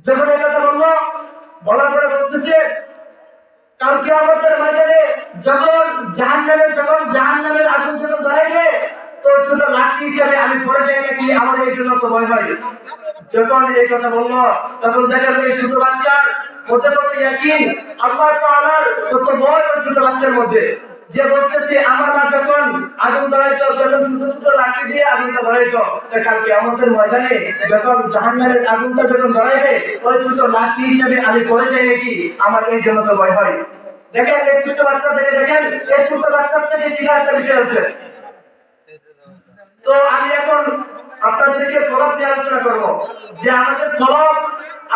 যখন এই কথা বললো, বলার পরে বলতেছে কাল কিয়ামতের ময়দানে যখন জাহান্নামের আগুন যখন জ্বলাইবে, তো ছোট লাঠি হিসেবে আমি পড়ে যাই নাকি, আমার এই জন্য তো ভয় হয়। যখন এই কথা বললো, তখন দেখা যায় ছোট বাচ্চার মধ্যে কত ইয়াকিন, আল্লাহ তাআলার কত ভয় ওই ছোট বাচ্চার মধ্যে, যে বলতেছে আমার মা যখন আগুন ধরাইতো, তখন ছোট ছোট লাঠি দিয়ে আগুনটা ধরাইতো, কাল কিয়ামতের ময়দানে যখন জাহান্নামের আগুনটা যখন ধরাইবে, ওই ছোট লাঠি হিসেবে আমি পড়ে যাই নাকি, আমার এই জন্য তো ভয় হয়। দেখেন এই ছোট বাচ্চা থেকে, দেখেন এই ছোট বাচ্চার থেকে শিখার একটা বিষয় আছে। তো আমি এখন আপনাদেরকে কলম নিয়ে আলোচনা করবো, যে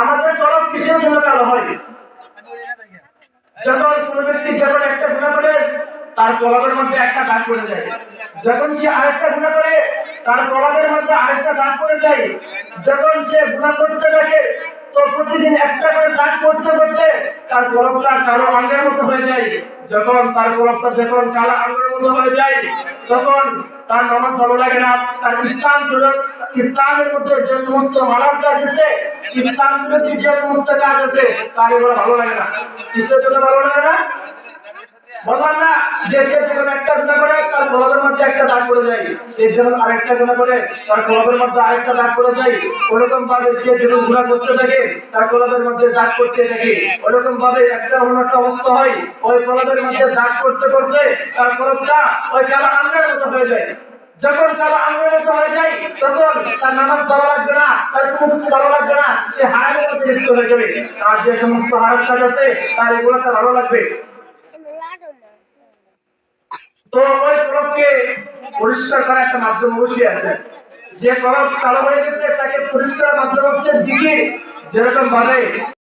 আমাদের কলম কিসের জন্য কালো হয়। যখন কোন ব্যক্তি যখন একটা গুনাহ করে, তার কলমের মধ্যে একটা দাগ পড়ে যায়। যখন সে আরেকটা গুনাহ করে, তার কলমের মধ্যে আরেকটা দাগ পড়ে যায়। যখন সে গুনাহ করতে থাকে, তো প্রতিদিন একটা করে দাগ করতে করতে তার কলমটা কালো আঙ্গের মতো হয়ে যায়। যখন তার কলমটা যখন কালো আঙ্গের মতো হয়ে যায়, তখন তার নামাজ ভালো লাগে না, তার ইসলামের মধ্যে যে সমস্ত মালার কাজ আছে, ইসলাম বিরোধী যে সমস্ত কাজ আছে, তার এগুলো ভালো লাগে না। কিসের জন্য ভালো লাগে না? বললাম না যে সে যখন একটা গুনাহ করে, তার কলবের মধ্যে একটা দাগ পড়ে যায়, সে যখন আরেকটা গুনাহ করে, তার কলবের মধ্যে আরেকটা দাগ পড়ে যায়। ওরকম ভাবে সে যখন গুনাহ করতে থাকে, তার কলবের মধ্যে দাগ পড়তে থাকে। ওরকম ভাবে একটা অন্য একটা অবস্থা হয়, ওই কলবের মধ্যে দাগ করতে করতে তার কলবটা ওই কালো আঙ্গের মতো হয়ে যায়। যখন কালো আঙ্গের মতো হয়ে যায়, তখন তার নামাজ ভালো লাগবে না, তার কোনো কিছু ভালো লাগবে না, সে হারামের মধ্যে লিপ্ত হয়ে যাবে। তার যে সমস্ত হারাম কাজ আছে, তার এগুলো তার ভালো লাগবে। তো ওই কলবকে পরিষ্কার করার একটা মাধ্যম অবশ্যই আছে। যে কলব কালো হয়ে গেছে, তাকে পরিষ্কার মাধ্যম হচ্ছে জিকির। যেরকম ভাবে